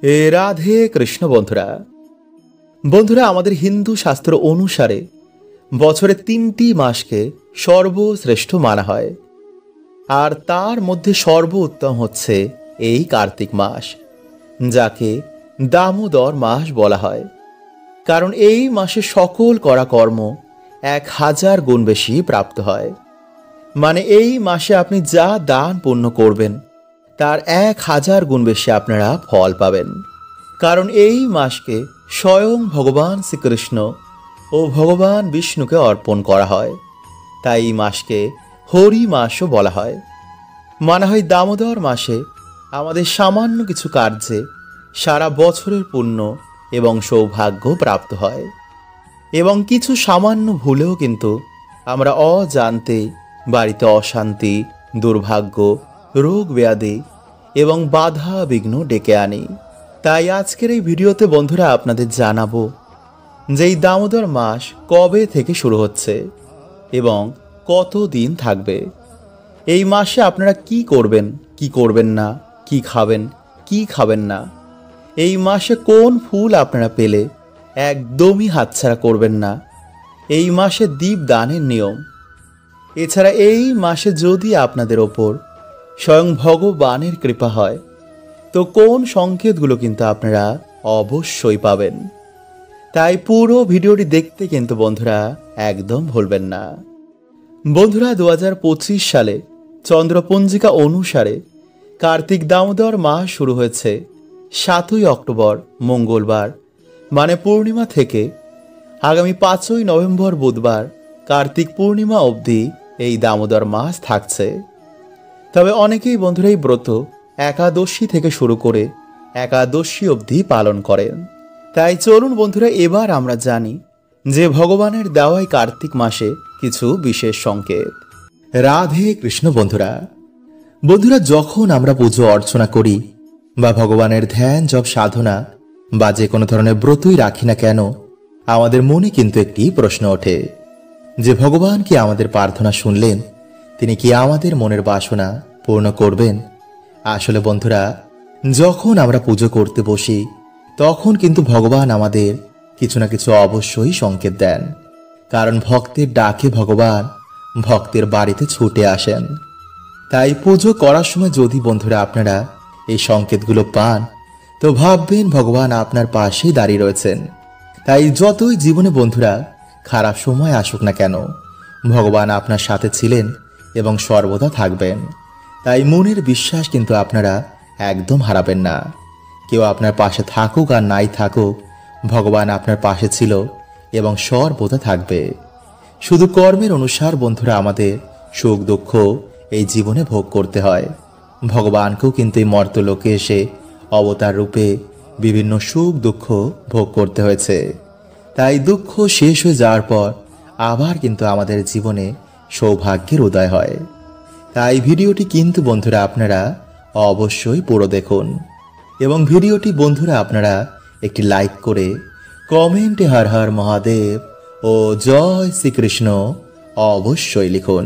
রাধে কৃষ্ণ বন্ধুরা। বন্ধুরা, আমাদের হিন্দু শাস্ত্র অনুসারে বছরে 3টি মাসকে সর্বশ্রেষ্ঠ মানা হয়, আর তার মধ্যে সর্বোত্তম হচ্ছে এই কার্তিক মাস, যাকে দামোদর মাস বলা হয়। কারণ এই মাসে সকল করা কর্ম 1000 গুণ বেশি প্রাপ্ত হয়। মানে এই মাসে আপনি যা দান পুণ্য করবেন তার 1000 গুণ বেশি আপনারা ফল পাবেন। কারণ এই মাসকে স্বয়ং ভগবান শ্রীকৃষ্ণ ও ভগবান বিষ্ণুকে অর্পণ করা হয়, তাই এই মাসকে হরি মাসও বলা হয়। মানা হয় দামোদর মাসে আমাদের সামান্য কিছু কার্যে সারা বছরের পুণ্য এবং সৌভাগ্য প্রাপ্ত হয়, এবং কিছু সামান্য ভুলেও কিন্তু আমরা অজান্তে বাড়িতে অশান্তি, দুর্ভাগ্য, রোগ ব্যাধি এবং বাধা বিঘ্ন ডেকে আনি। তাই আজকের এই ভিডিওতে বন্ধুরা আপনাদের জানাবো যে এই দামোদর মাস কবে থেকে শুরু হচ্ছে এবং কত দিন থাকবে। এই মাসে আপনারা কি করবেন, কি করবেন না, কি খাবেন, কি খাবেন না, এই মাসে কোন ফুল আপনারা পেলে একদমই হাতছাড়া করবেন না, এই মাসে দীপ দানের নিয়ম। এছাড়া এই মাসে যদি আপনাদের ওপর স্বয়ং ভগবানের কৃপা হয় তো কোন সংকেতগুলো কিন্তু আপনারা অবশ্যই পাবেন। তাই পুরো ভিডিওটি দেখতে কিন্তু বন্ধুরা একদম ভুলবেন না। বন্ধুরা, 2025 সালে চন্দ্রপঞ্জিকা অনুসারে কার্তিক দামোদর মাস শুরু হয়েছে 7ই অক্টোবর মঙ্গলবার মানে পূর্ণিমা থেকে আগামী 5ই নভেম্বর বুধবার কার্তিক পূর্ণিমা অবধি এই দামোদর মাস থাকছে। তবে অনেকেই বন্ধুরা এই ব্রত একাদশী থেকে শুরু করে একাদশী অবধি পালন করেন। তাই চলুন বন্ধুরা, এবার আমরা জানি যে ভগবানের দেওয়াই কার্তিক মাসে কিছু বিশেষ সংকেত। রাধে কৃষ্ণ বন্ধুরা। বন্ধুরা, যখন আমরা পুজো অর্চনা করি বা ভগবানের ধ্যান জপ সাধনা বা যে কোনো ধরনের ব্রতই রাখি না কেন, আমাদের মনে কিন্তু একটি প্রশ্ন ওঠে যে ভগবান কি আমাদের প্রার্থনা শুনলেন? তিনি কি আমাদের মনের বাসনা পূর্ণ করবেন? আসলে বন্ধুরা, যখন আমরা পুজো করতে বসি তখন কিন্তু ভগবান আমাদের কিছু না কিছু অবশ্যই সংকেত দেন। কারণ ভক্তের ডাকে ভগবান ভক্তের বাড়িতে ছুটে আসেন। তাই পুজো করার সময় যদি বন্ধুরা আপনারা এই সংকেতগুলো পান তো ভাববেন ভগবান আপনার পাশেই দাঁড়িয়ে রয়েছেন। তাই যতই জীবনে বন্ধুরা খারাপ সময় আসুক না কেন, ভগবান আপনার সাথে ছিলেন এবং সর্বদা থাকবেন। তাই মনের বিশ্বাস কিন্তু আপনারা একদম হারাবেন না। কেউ আপনার পাশে থাকুক আর নাই থাকুক, ভগবান আপনার পাশে ছিল এবং সর্বদা থাকবে। শুধু কর্মের অনুসার বন্ধুরা আমাদের সুখ দুঃখ এই জীবনে ভোগ করতে হয়। ভগবানকেও কিন্তু এই মর্তলোকে এসে অবতার রূপে বিভিন্ন সুখ দুঃখ ভোগ করতে হয়েছে। তাই দুঃখ শেষ হয়ে যাওয়ার পর আবার কিন্তু আমাদের জীবনে সৌভাগ্যের উদয় হয়। তাই ভিডিওটি কিন্তু বন্ধুরা আপনারা অবশ্যই পুরো দেখুন, এবং ভিডিওটি বন্ধুরা আপনারা একটি লাইক করে কমেন্টে হর হর মহাদেব ও জয় শ্রীকৃষ্ণ অবশ্যই লিখুন।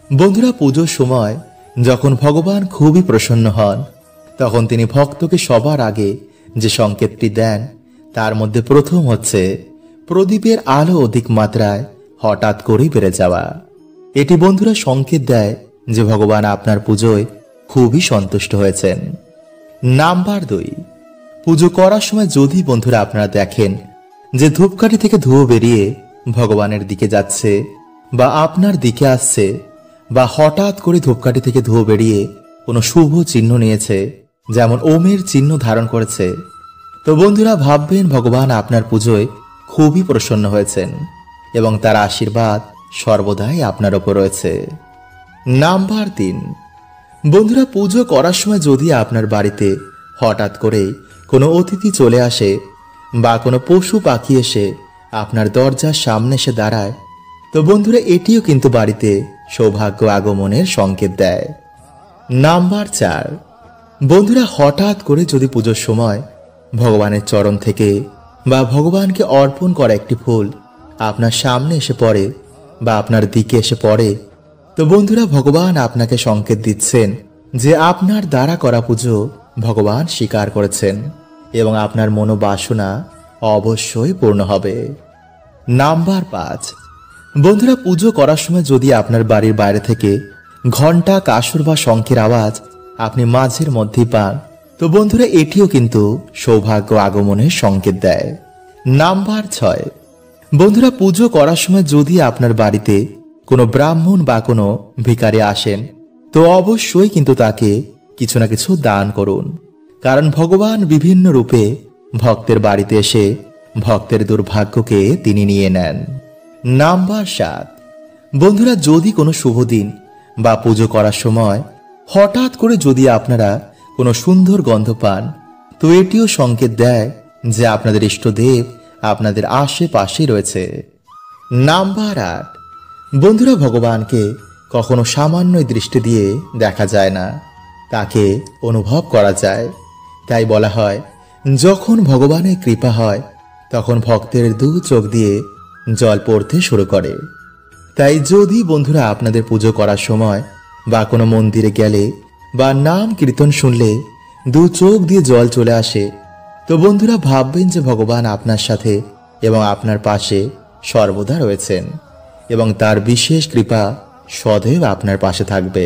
বন্ধুরা, পুজোর সময় যখন ভগবান খুবই প্রসন্ন হন তখন তিনি ভক্তকে সবার আগে যে সংকেতটি দেন তার মধ্যে প্রথম হচ্ছে প্রদীপের আলো অধিক মাত্রায় হঠাৎ করেই বেড়ে যাওয়া। এটি বন্ধুরা সংকেত দেয় যে ভগবান আপনার পুজোয় খুবই সন্তুষ্ট হয়েছেন। নাম্বার 2, পুজো করার সময় যদি বন্ধুরা আপনারা দেখেন যে ধূপকাঠি থেকে ধোঁয়া বেরিয়ে ভগবানের দিকে যাচ্ছে বা আপনার দিকে আসছে, বা হঠাৎ করে ধূপকাঠি থেকে ধোঁয়া বেরিয়ে কোনো শুভ চিহ্ন নিয়েছে, যেমন ওমের চিহ্ন ধারণ করেছে, তো বন্ধুরা ভাববেন ভগবান আপনার পুজোয় খুবই প্রসন্ন হয়েছেন এবং তার আশীর্বাদ সর্বদাই আপনার ওপর রয়েছে। নাম্বার 3, বন্ধুরা পুজো করার সময় যদি আপনার বাড়িতে হঠাৎ করে কোনো অতিথি চলে আসে বা কোনো পশু পাখি এসে আপনার দরজার সামনে এসে দাঁড়ায়, তো বন্ধুরা এটিও কিন্তু বাড়িতে সৌভাগ্য আগমনের সংকেত দেয়। নাম্বার 4, বন্ধুরা হঠাৎ করে যদি পুজোর সময় ভগবানের চরণ থেকে বা ভগবানকে অর্পণ করা একটি ফুল আপনার সামনে এসে পড়ে বা আপনার দিকে এসে পড়ে, তো বন্ধুরা ভগবান আপনাকে সংকেত দিচ্ছেন যে আপনার দ্বারা করা পুজো ভগবান স্বীকার করেছেন এবং আপনার মনোবাসনা অবশ্যই পূর্ণ হবে। নাম্বার 5, বন্ধুরা পুজো করার সময় যদি আপনার বাড়ির বাইরে থেকে ঘণ্টা, কাসর বা শঙ্খের আওয়াজ আপনি মাঝের মধ্যেই পান, তো বন্ধুরা এটিও কিন্তু সৌভাগ্য আগমনের সংকেত দেয়। নাম্বার 6, বন্ধুরা পুজো করার সময় যদি আপনার বাড়িতে কোনো ব্রাহ্মণ বা কোনো ভিখারি আসেন, তো অবশ্যই কিন্তু তাকে কিছু না কিছু দান করুন, কারণ ভগবান বিভিন্ন রূপে ভক্তের বাড়িতে এসে ভক্তের দুর্ভাগ্যকে তিনি নিয়ে নেন। নাম্বার 7, বন্ধুরা যদি কোনো শুভ দিন বা পুজো করার সময় হঠাৎ করে যদি আপনারা কোনো সুন্দর গন্ধ পান, তো এটিও সংকেত দেয় যে আপনাদের ইষ্টদেব আপনাদের আশেপাশে রয়েছে। নাম্বার 8, বন্ধুরা ভগবানকে কখনো সামান্য দৃষ্টি দিয়ে দেখা যায় না, তাকে অনুভব করা যায়। তাই বলা হয়, যখন ভগবানের কৃপা হয় তখন ভক্তের দু চোখ দিয়ে জল পড়তে শুরু করে। তাই যদি বন্ধুরা আপনাদের পুজো করার সময় বা কোনো মন্দিরে গেলে বা নাম কীর্তন শুনলে দু চোখ দিয়ে জল চলে আসে, তো বন্ধুরা ভাববেন যে ভগবান আপনার সাথে এবং আপনার পাশে সর্বদা রয়েছেন এবং তার বিশেষ কৃপা সदैव আপনার পাশে থাকবে।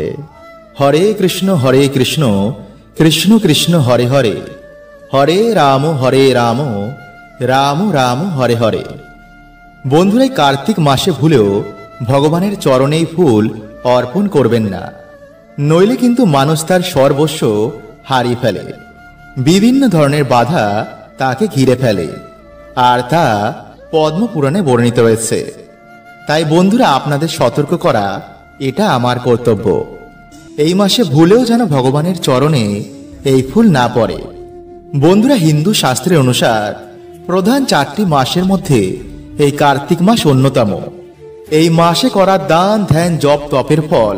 হরে কৃষ্ণ কৃষ্ণ কৃষ্ণ হরে হরে, হরে রাম রাম রাম হরে হরে। বন্ধুরা কার্তিক মাসে ভুলেও ভগবানের চরণে ফুল অর্পণ করবেন না, নইলে কিন্তু মানুষ তার সর্বস্ব হারিয়ে ফেলে। বিভিন্ন ধরনের বাধা তাকে ঘিরে ফেলে, আর তা পদ্মপুরাণে বর্ণিত রয়েছে। তাই বন্ধুরা আপনাদের সতর্ক করা এটা আমার কর্তব্য। এই মাসে ভুলেও যেন ভগবানের চরণে এই ফুল না পড়ে। বন্ধুরা হিন্দু শাস্ত্রের অনুসার প্রধান 4টি মাসের মধ্যে এই কার্তিক মাস অন্যতম। এই মাসে করা দান, ধ্যান, জপ, তপের ফল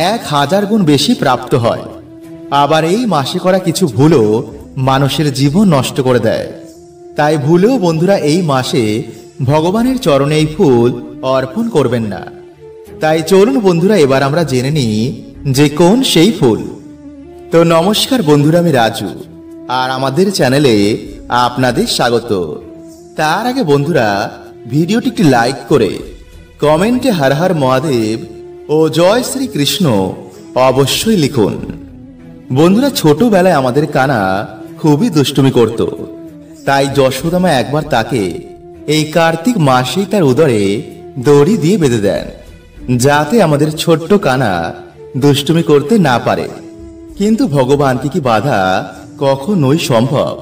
1000 গুণ বেশি প্রাপ্ত হয়। আবার এই মাসে করা কিছু ভুলও মানুষের জীবন নষ্ট করে দেয়। তাই ভুলেও বন্ধুরা এই মাসে ভগবানের চরণে এই ফুল অর্পণ করবেন না। তাই চলুন বন্ধুরা এবার আমরা জেনে নিই যে কোন সেই ফুল। তো নমস্কার বন্ধুরা, আমি রাজু, আর আমাদের চ্যানেলে আপনাদের স্বাগত। তার আগে বন্ধুরা ভিডিওটি একটি লাইক করে কমেন্টে হর হর মহাদেব ও জয় শ্রী কৃষ্ণ অবশ্যই লিখুন। বন্ধুরা ছোটবেলায় আমাদের কানা খুবই দুষ্টুমি করত, তাই যশোদামা একবার তাকে এই কার্তিক মাসেই তার উদরে দড়ি দিয়ে বেঁধে দেন, যাতে আমাদের ছোট্ট কানা দুষ্টুমি করতে না পারে। কিন্তু ভগবানকে কি বাধা কখনোই সম্ভব?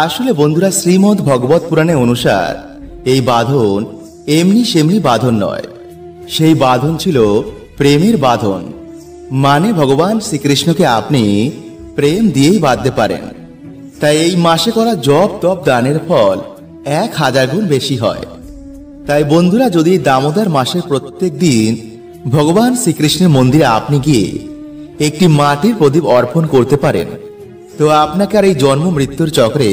আসলে বন্ধুরা শ্রীমদ্ ভগবত পুরাণে অনুসার এই বাঁধন এমনি সেমনি বাঁধন নয়, সেই বাঁধন ছিল প্রেমের বাঁধন। মানে ভগবান শ্রীকৃষ্ণকে আপনি প্রেম দিয়েই বাঁধতে পারেন। তাই এই মাসে করা জপ, তপ, দানের ফল 1000 গুণ বেশি হয়। তাই বন্ধুরা যদি দামোদর মাসের প্রত্যেক দিন ভগবান শ্রীকৃষ্ণের মন্দিরে আপনি গিয়ে একটি মাটির প্রদীপ অর্পণ করতে পারেন, তো আপনাকে আর এই জন্ম মৃত্যুর চক্রে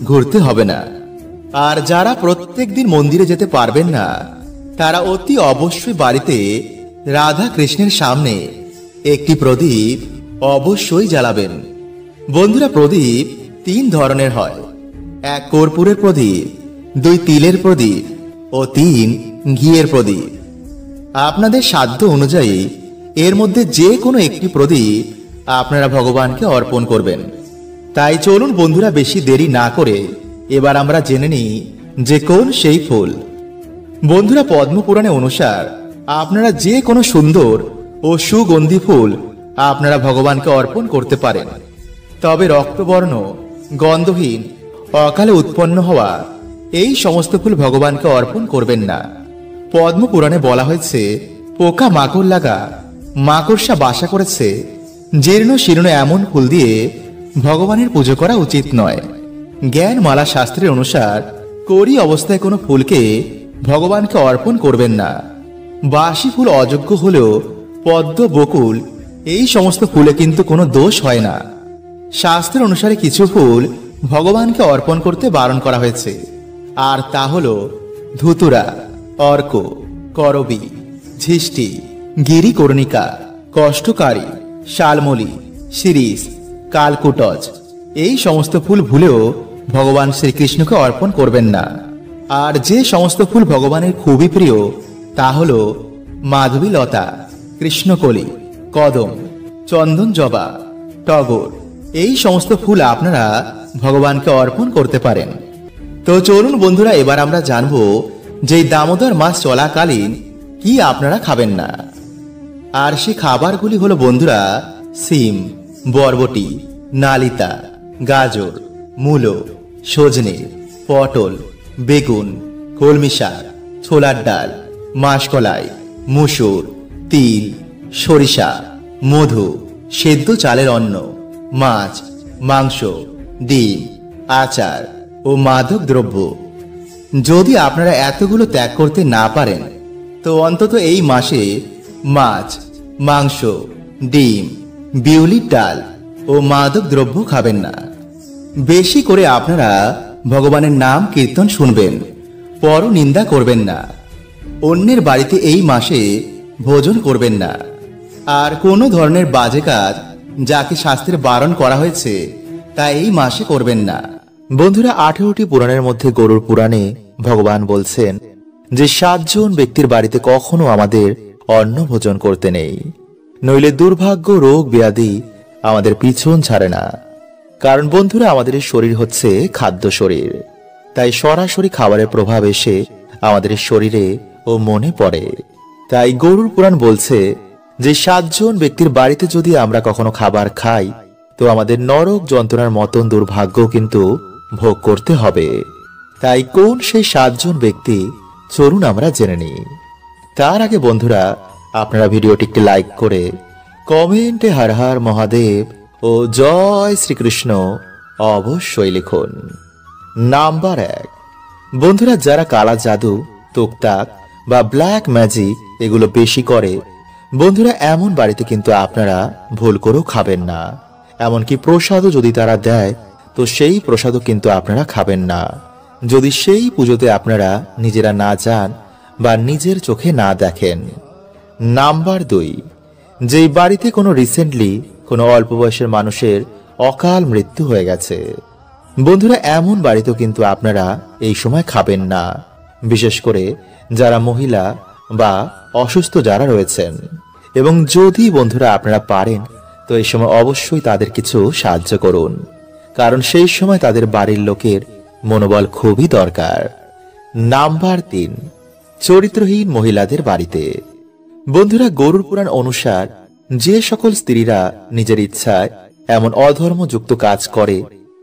ঘুরতে হবে না। আর যারা প্রত্যেক দিন মন্দিরে যেতে পারবেন না, তারা অতি অবশ্যই বাড়িতে রাধা কৃষ্ণের সামনে একটি প্রদীপ অবশ্যই জ্বালাবেন। বন্ধুরা প্রদীপ 3 ধরনের হয়, 1 কর্পূরের প্রদীপ, 2 তিলের প্রদীপ ও 3 ঘিয়ের প্রদীপ। আপনাদের সাধ্য অনুযায়ী এর মধ্যে যে কোনো একটি প্রদীপ আপনারা ভগবানকে অর্পণ করবেন। তাই চলুন বন্ধুরা বেশি দেরি না করে এবার আমরা জেনে নিই যে কোন সেই ফুল। বন্ধুরা পদ্মপুরাণে অনুসার আপনারা যে কোনো সুন্দর ও সুগন্ধি ফুল আপনারা ভগবানকে অর্পণ করতে পারেন, তবে রক্তবর্ণ, গন্ধহীন, অকালে উৎপন্ন হওয়া এই সমস্ত ফুল ভগবানকে অর্পণ করবেন না। পদ্মপুরাণে বলা হয়েছে, পোকা মাকড় লাগা, মাকড়সা বাসা করেছে জীর্ণ শীর্ণ এমন ফুল দিয়ে ভগবানের পুজো করা উচিত নয়। জ্ঞানমালা শাস্ত্রের অনুসার করি অবস্থায় কোনো ফুলকে ভগবানকে অর্পণ করবেন না। বাসি ফুল অযোগ্য হলেও পদ্ম, বকুল এই সমস্ত ফুলে কিন্তু কোনো দোষ হয় না। শাস্ত্রের অনুসারে কিছু ফুল ভগবানকে অর্পণ করতে বারণ করা হয়েছে, আর তা হল ধুতুরা, অর্ক, করবী, ঝিষ্টি, গিরিকর্ণিকা, কষ্টকারী, শালমলি, শিরিষ, কালকুটজ, এই সমস্ত ফুল ভুলেও ভগবান শ্রীকৃষ্ণকে অর্পণ করবেন না। আর যে সমস্ত ফুল ভগবানের খুবই প্রিয় তা হল মাধবীলতা, কৃষ্ণকলি, কদম, চন্দন জবা, টগর, এই সমস্ত ফুল আপনারা ভগবানকে অর্পণ করতে পারেন। তো চলুন বন্ধুরা, এবার আমরা জানবো যে দামোদর মাস চলাকালীন কি আপনারা খাবেন না। আর সে খাবারগুলি হলো বন্ধুরা সিম, বরবটি, নালিতা, গাজর, মূলো, সজনে, পটল, বেগুন, কলমি শাক, ছোলার ডাল, মাসকলাই, মুসুর, তিল, সরিষা, মধু, সেদ্ধ চালের অন্ন, মাছ, মাংস, ডিম, আচার ও মাদক দ্রব্য। যদি আপনারা এতগুলো ত্যাগ করতে না পারেন তো অন্তত এই মাসে মাছ, মাংস, ডিম, বিউলির ডাল ও মাদক দ্রব্য খাবেন না। বেশি করে আপনারা ভগবানের নাম কীর্তন শুনবেন, পরনিন্দা করবেন না। অন্যের বাড়িতে এই মাসে ভোজন করবেন না। আর কোনো ধরনের বাজে কাজ যাকে শাস্ত্রে বারণ করা হয়েছে তা এই মাসে করবেন না। বন্ধুরা, 18টি পুরাণের মধ্যে গরুর পুরাণে ভগবান বলছেন যে 7 জন ব্যক্তির বাড়িতে কখনো আমাদের অন্ন ভোজন করতে নেই, নইলে দুর্ভাগ্য, রোগ ব্যাধি আমাদের পিছন ছাড়ে না। কারণ বন্ধুরা, আমাদের শরীর হচ্ছে খাদ্য শরীর, তাই সরাসরি খাবারের প্রভাব এসে আমাদের শরীরে ও মনে পড়ে। তাই গরুর পুরাণ বলছে যে 7 জন ব্যক্তির বাড়িতে যদি আমরা কখনো খাবার খাই তো আমাদের নরক যন্ত্রণার মতন দুর্ভাগ্য কিন্তু ভোগ করতে হবে। তাই কোন সেই 7 জন ব্যক্তি, চলুন আমরা জেনে নিই। তার আগে বন্ধুরা, আপনারা ভিডিওটি একটি লাইক করে কমেন্টে হর হর মহাদেব ও জয় শ্রীকৃষ্ণ অবশ্যই লিখুন। নাম্বার 1, বন্ধুরা, যারা কালা জাদু, তুকতাক বা ব্ল্যাক ম্যাজিক এগুলো বেশি করে, বন্ধুরা এমন বাড়িতে কিন্তু আপনারা ভুল করেও খাবেন না। এমনকি প্রসাদও যদি তারা দেয় তো সেই প্রসাদও কিন্তু আপনারা খাবেন না, যদি সেই পুজোতে আপনারা নিজেরা না যান বা নিজের চোখে না দেখেন। নাম্বার 2, যেই বাড়িতে কোনো রিসেন্টলি কোনো অল্প বয়সের মানুষের অকাল মৃত্যু হয়ে গেছে, বন্ধুরা এমন বাড়িতেও কিন্তু আপনারা এই সময় খাবেন না, বিশেষ করে যারা মহিলা বা অসুস্থ যারা রয়েছেন। এবং যদি বন্ধুরা আপনারা পারেন তো এই সময় অবশ্যই তাদের কিছু সাহায্য করুন, কারণ সেই সময় তাদের বাড়ির লোকের মনোবল খুবই দরকার। নাম্বার 3, চরিত্রহীন মহিলাদের বাড়িতে। বন্ধুরা, গরুর পুরাণ অনুসার যে সকল স্ত্রীরা নিজের ইচ্ছায় এমন অধর্মযুক্ত কাজ করে,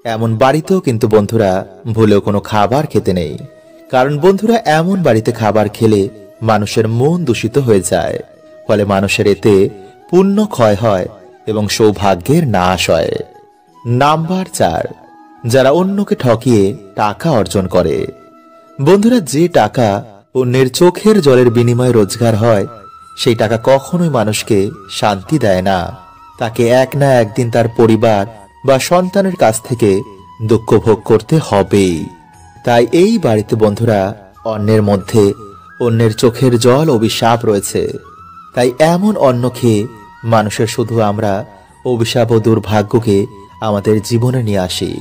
এমন বাড়িতেও কিন্তু বন্ধুরা ভুলেও কোনো খাবার খেতে নেই। কারণ বন্ধুরা এমন বাড়িতে খাবার খেলে মানুষের মন দূষিত হয়ে যায়, ফলে মানুষের এতে পুণ্য ক্ষয় হয় এবং সৌভাগ্যের নাশ হয়। নাম্বার 4, যারা অন্যকে ঠকিয়ে টাকা অর্জন করে। বন্ধুরা, যে টাকা অন্যের চোখের জলের বিনিময়ে রোজগার হয় সেই টাকা কখনোই মানুষকে শান্তি দেয় না, তাকে এক না একদিন তার পরিবার বা সন্তানের কাছ থেকে দুঃখ ভোগ করতে হবেই। তাই এই বাড়িতে বন্ধুরা অন্যের মধ্যে অন্যের চোখের জল অভিশাপ রয়েছে। তাই এমন অন্ন খেয়ে মানুষের শুধু আমরা অভিশাপ ও দুর্ভাগ্যকে আমাদের জীবনে নিয়ে আসি।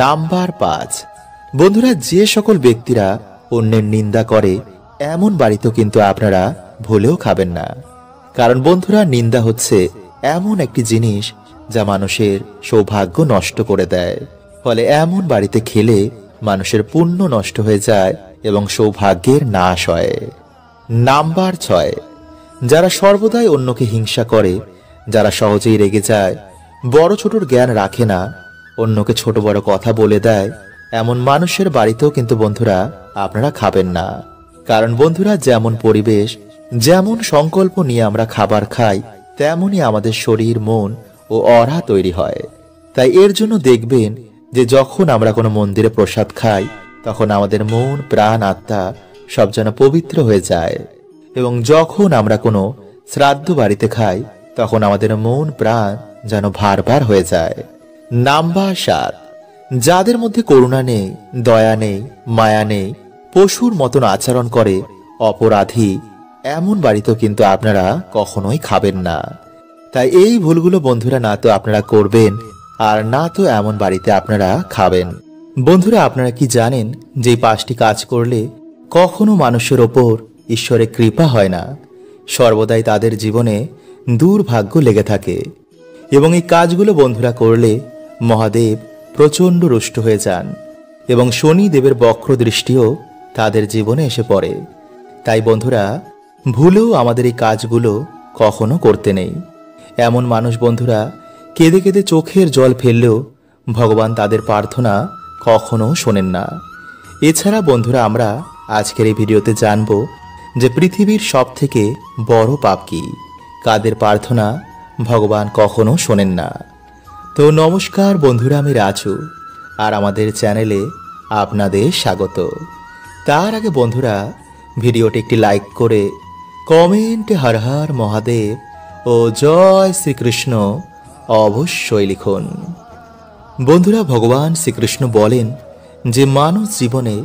নাম্বার 5, বন্ধুরা যে সকল ব্যক্তিরা অন্যের নিন্দা করে এমন বাড়িতেও কিন্তু আপনারা ভুলেও খাবেন না। কারণ বন্ধুরা নিন্দা হচ্ছে এমন একটি জিনিস যা মানুষের সৌভাগ্য নষ্ট করে দেয়, ফলে এমন বাড়িতে খেলে মানুষের পুণ্য নষ্ট হয়ে যায় এবং সৌভাগ্যের নাশ হয়। নাম্বার 6, যারা সর্বদাই অন্যকে হিংসা করে, যারা সহজেই রেগে যায়, বড় ছোটর জ্ঞান রাখে না, অন্যকে ছোট বড় কথা বলে দেয়, এমন মানুষের বাড়িতেও কিন্তু বন্ধুরা আপনারা খাবেন না। কারণ বন্ধুরা যেমন পরিবেশ, যেমন সংকল্প নিয়ে আমরা খাবার খাই, তেমনই আমাদের শরীর, মন ও অরা তৈরি হয়। তাই এর জন্য দেখবেন যে যখন আমরা কোনো মন্দিরে প্রসাদ খাই তখন আমাদের মন, প্রাণ, আত্মা সব যেন পবিত্র হয়ে যায়। এবং যখন আমরা কোনো শ্রাদ্ধ বাড়িতে খাই তখন আমাদের মন, প্রাণ যেন ভার হয়ে যায়। নাম্বার 7, যাদের মধ্যে করুণা নেই, দয়া নেই, মায়া নেই, পশুর মতন আচরণ করে, অপরাধী, এমন বাড়িতেও কিন্তু আপনারা কখনোই খাবেন না। তাই এই ভুলগুলো বন্ধুরা না তো আপনারা করবেন আর না তো এমন বাড়িতে আপনারা খাবেন। বন্ধুরা, আপনারা কি জানেন যে এই 5টি কাজ করলে কখনো মানুষের ওপর ঈশ্বরের কৃপা হয় না, সর্বদাই তাদের জীবনে দুর্ভাগ্য লেগে থাকে। এবং এই কাজগুলো বন্ধুরা করলে মহাদেব প্রচণ্ড রুষ্ট হয়ে যান এবং শনিদেবের বক্র দৃষ্টিও তাদের জীবনে এসে পড়ে। তাই বন্ধুরা, ভুলেও আমাদের এই কাজগুলো কখনো করতে নেই। এমন মানুষ বন্ধুরা কেঁদে কেঁদে চোখের জল ফেললেও ভগবান তাদের প্রার্থনা কখনো শোনেন না। এছাড়া বন্ধুরা, আমরা আজকের এই ভিডিওতে জানব যে পৃথিবীর সব থেকে বড় পাপ কি, কাদের প্রার্থনা ভগবান কখনো শোনেন না। তো নমস্কার বন্ধুরা, আমি রাজু, আর আমাদের চ্যানেলে আপনাদের স্বাগত। তার আগে বন্ধুরা, ভিডিওটি একটি লাইক করে কমেন্টে হর হর মহাদেব ও জয় শ্রীকৃষ্ণ অবশ্যই লিখুন। বন্ধুরা, ভগবান শ্রীকৃষ্ণ বলেন যে মানুষ জীবনে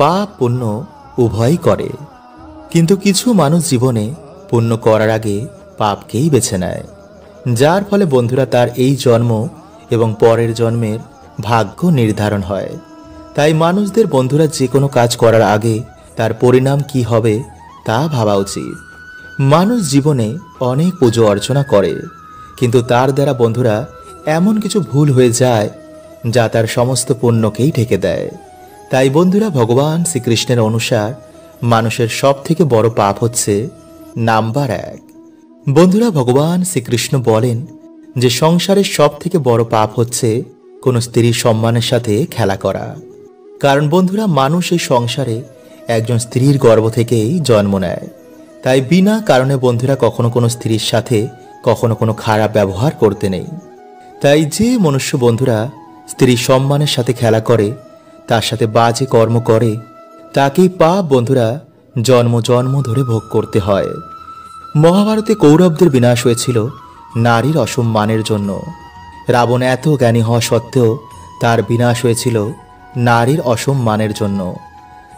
পাপ পুণ্য উভয়ই করে, কিন্তু কিছু মানুষ জীবনে পুণ্য করার আগে পাপকেই বেছে নেয়, যার ফলে বন্ধুরা তার এই জন্ম এবং পরের জন্মের ভাগ্য নির্ধারণ হয়। তাই মানুষদের বন্ধুরা যে কোনো কাজ করার আগে তার পরিণাম কি হবে তা ভাবা উচিত। মানুষ জীবনে অনেক পুজো অর্চনা করে, কিন্তু তার দ্বারা বন্ধুরা এমন কিছু ভুল হয়ে যায় যা তার সমস্ত পুণ্যকেই ঢেকে দেয়। তাই বন্ধুরা, ভগবান শ্রীকৃষ্ণের অনুসার মানুষের সব থেকে বড় পাপ হচ্ছে নাম্বার 1। বন্ধুরা, ভগবান শ্রীকৃষ্ণ বলেন যে সংসারের সব থেকে বড় পাপ হচ্ছে কোনো স্ত্রীর সম্মানের সাথে খেলা করা। কারণ বন্ধুরা, মানুষ এই সংসারে একজন স্ত্রীর গর্ভ থেকেই জন্ম নেয়। তাই বিনা কারণে বন্ধুরা কখনো কোনো স্ত্রীর সাথে কখনো কোনো খারাপ ব্যবহার করতে নেই। তাই যে মনুষ্য বন্ধুরা স্ত্রীর সম্মানের সাথে খেলা করে, তার সাথে বাজে কর্ম করে, তাকেই পাপ বন্ধুরা জন্ম জন্ম ধরে ভোগ করতে হয়। মহাভারতে কৌরবদের বিনাশ হয়েছিল নারীর অসম্মানের জন্য। রাবণ এত জ্ঞানী হওয়া সত্ত্বেও তার বিনাশ হয়েছিল নারীর অসম্মানের জন্য।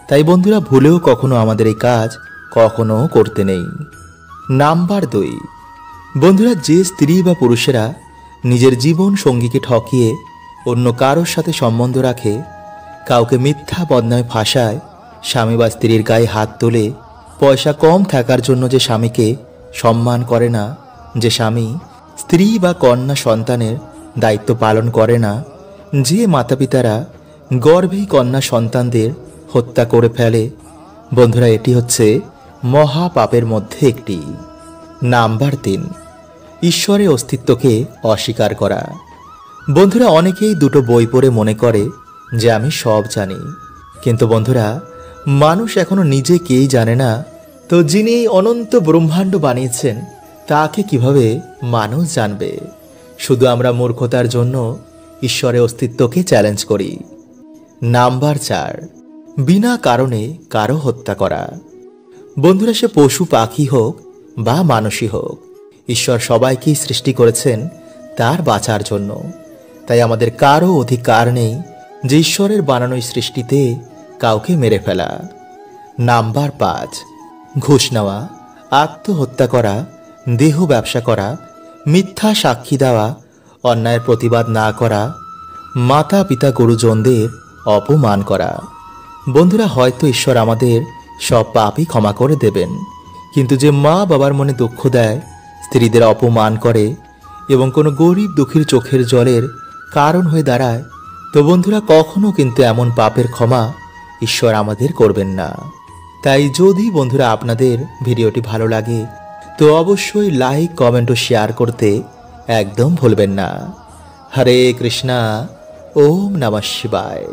তাই বন্ধুরা, ভুলেও কখনো আমাদের এই কাজ কখনো করতে নেই। নাম্বার 2, বন্ধুরা যে স্ত্রী বা পুরুষেরা নিজের জীবন সঙ্গীকে ঠকিয়ে অন্য কারোর সাথে সম্বন্ধ রাখে, কাউকে মিথ্যা বদনামে ফাঁসায়, স্বামী বা স্ত্রীর গায়ে হাত তোলে, পয়সা কম থাকার জন্য যে স্বামীকে সম্মান করে না, যে স্বামী স্ত্রী বা কন্যা সন্তানের দায়িত্ব পালন করে না, যে মাতাপিতারা গর্ভেই কন্যা সন্তানদের হত্যা করে ফেলে, বন্ধুরা এটি হচ্ছে মহা পাপের মধ্যে একটি। নাম্বার 3, ঈশ্বরের অস্তিত্বকে অস্বীকার করা। বন্ধুরা, অনেকেই দুটো বই পড়ে মনে করে যে আমি সব জানি, কিন্তু বন্ধুরা মানুষ এখনো নিজে কেই জানে না, তো যিনি এই অনন্ত ব্রহ্মাণ্ড বানিয়েছেন তাকে কিভাবে মানুষ জানবে? শুধু আমরা মূর্খতার জন্য ঈশ্বরের অস্তিত্বকে চ্যালেঞ্জ করি। নাম্বার 4, বিনা কারণে কারো হত্যা করা। বন্ধুরা, সে পশু পাখি হোক বা মানুষই হোক, ঈশ্বর সবাইকেই সৃষ্টি করেছেন তার বাঁচার জন্য। তাই আমাদের কারো অধিকার নেই যে ঈশ্বরের বানানো সৃষ্টিতে কাউকে মেরে ফেলা। নাম্বার 5, ঘুষ নেওয়া, আত্মহত্যা করা, দেহ ব্যবসা করা, মিথ্যা সাক্ষী দেওয়া, অন্যায়ের প্রতিবাদ না করা, মাতা পিতা গুরুজনদের অপমান করা। বন্ধুরা, হয়তো ঈশ্বর আমাদের সব পাপই ক্ষমা করে দেবেন, কিন্তু যে মা বাবার মনে দুঃখ দেয়, স্ত্রীদের অপমান করে এবং কোনো গরিব দুঃখীর চোখের জলের কারণ হয়ে দাঁড়ায়, তো বন্ধুরা কখনো কিন্তু এমন পাপের ক্ষমা ঈশ্বর আমাদের করবেন না। তাই যদি বন্ধুরা আপনাদের ভিডিওটি ভালো লাগে তো অবশ্যই লাইক, কমেন্ট ও শেয়ার করতে একদম ভুলবেন না। হরে কৃষ্ণা, ওম নমঃ শিবায়।